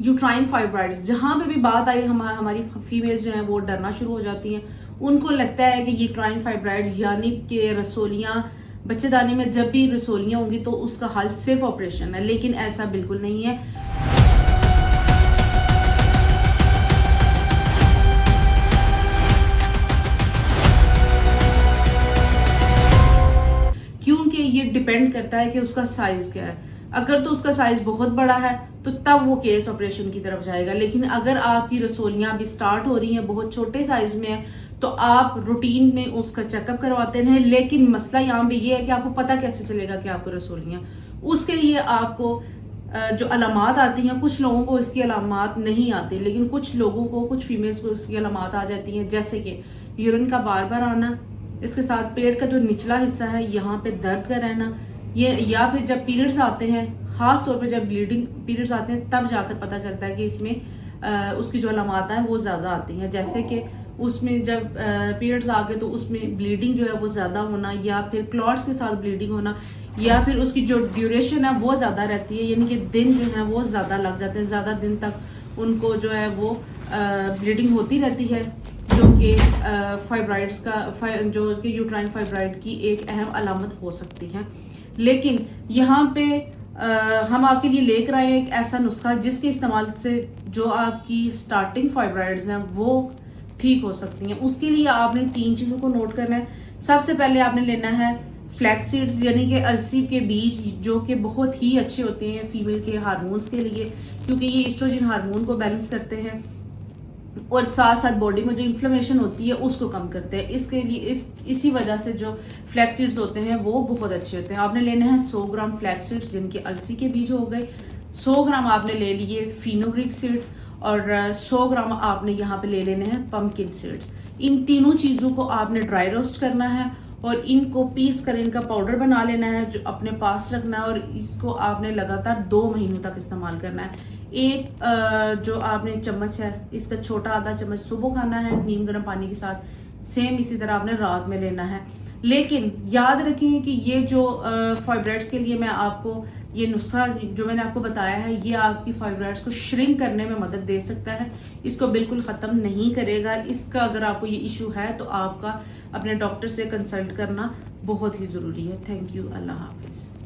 Uterine fibroids, जहाँ पे भी बात आई हमारी फीमेल्स जो हैं वो डरना शुरू हो जाती हैं। उनको लगता है कि यूट्राइन फाइब्राइड यानी कि रसोलियाँ, बच्चेदानी में जब भी रसोलियाँ होंगी तो उसका हल सिर्फ ऑपरेशन है, लेकिन ऐसा बिल्कुल नहीं है। क्योंकि ये डिपेंड करता है कि उसका साइज क्या है। अगर तो उसका साइज बहुत बड़ा है तो तब वो केस ऑपरेशन की तरफ जाएगा, लेकिन अगर आपकी रसोलियाँ अभी स्टार्ट हो रही हैं, बहुत छोटे साइज में है, तो आप रूटीन में उसका चेकअप करवाते रहें। लेकिन मसला यहाँ पे ये है कि आपको पता कैसे चलेगा कि आपको रसोलियाँ, उसके लिए आपको जो अलामात आती हैं, कुछ लोगों को इसकी अलामात नहीं आती, लेकिन कुछ लोगों को, कुछ फीमेल्स को इसकी अलामात आ जाती हैं, जैसे कि यूरिन का बार बार आना, इसके साथ पेट का जो निचला हिस्सा है यहाँ पे दर्द का रहना, ये या फिर जब पीरियड्स आते हैं, ख़ास तौर पे जब ब्लीडिंग पीरियड्स आते हैं, तब जाकर पता चलता है कि इसमें उसकी जो अलामात हैं वो ज़्यादा आती हैं। जैसे कि उसमें जब पीरियड्स आ गए तो उसमें ब्लीडिंग जो है वो ज़्यादा होना, या फिर क्लॉट्स के साथ ब्लीडिंग होना, या फिर उसकी जो ड्यूरेशन है वो ज़्यादा रहती है, यानी कि दिन जो है वो ज़्यादा लग जाते हैं, ज़्यादा दिन तक उनको जो है वो ब्लीडिंग होती रहती है, जो कि फाइब्राइड्स का जो कि यूट्राइन फाइब्राइड की एक अहम अलामत हो सकती है। लेकिन यहाँ पे हम आपके लिए लेकर आए एक ऐसा नुस्खा जिसके इस्तेमाल से जो आपकी स्टार्टिंग फाइब्राइड्स हैं वो ठीक हो सकती हैं। उसके लिए आपने 3 चीज़ों को नोट करना है। सबसे पहले आपने लेना है फ्लैक्स सीड्स, यानी कि अलसी के बीज, जो कि बहुत ही अच्छे होते हैं फीमेल के हार्मोन्स के लिए, क्योंकि ये ईस्ट्रोजन हार्मोन को बैलेंस करते हैं और साथ साथ बॉडी में जो इन्फ्लेमेशन होती है उसको कम करते हैं। इसके लिए इसी वजह से जो फ्लैक्स सीड्स होते हैं वो बहुत अच्छे होते हैं। आपने लेना है 100 ग्राम फ्लैक्स सीड्स, जिनके अलसी के बीज हो गए। 100 ग्राम आपने ले लिए फिनोग्रीक सीड, और 100 ग्राम आपने यहाँ पे ले लेने हैं पम्पकिन सीड्स। इन तीनों चीज़ों को आपने ड्राई रोस्ट करना है और इनको पीस कर इनका पाउडर बना लेना है, जो अपने पास रखना है, और इसको आपने लगातार 2 महीनों तक इस्तेमाल करना है। एक जो आपने चम्मच है, इसका छोटा आधा चम्मच सुबह खाना है नीम गर्म पानी के साथ, सेम इसी तरह आपने रात में लेना है। लेकिन याद रखें कि ये जो फाइब्राइड्स के लिए मैं आपको ये नुस्खा जो मैंने आपको बताया है, ये आपकी फाइब्राइड्स को श्रिंक करने में मदद दे सकता है, इसको बिल्कुल ख़त्म नहीं करेगा। इसका अगर आपको ये इशू है तो आपका अपने डॉक्टर से कंसल्ट करना बहुत ही ज़रूरी है। थैंक यू, अल्लाह हाफिज़।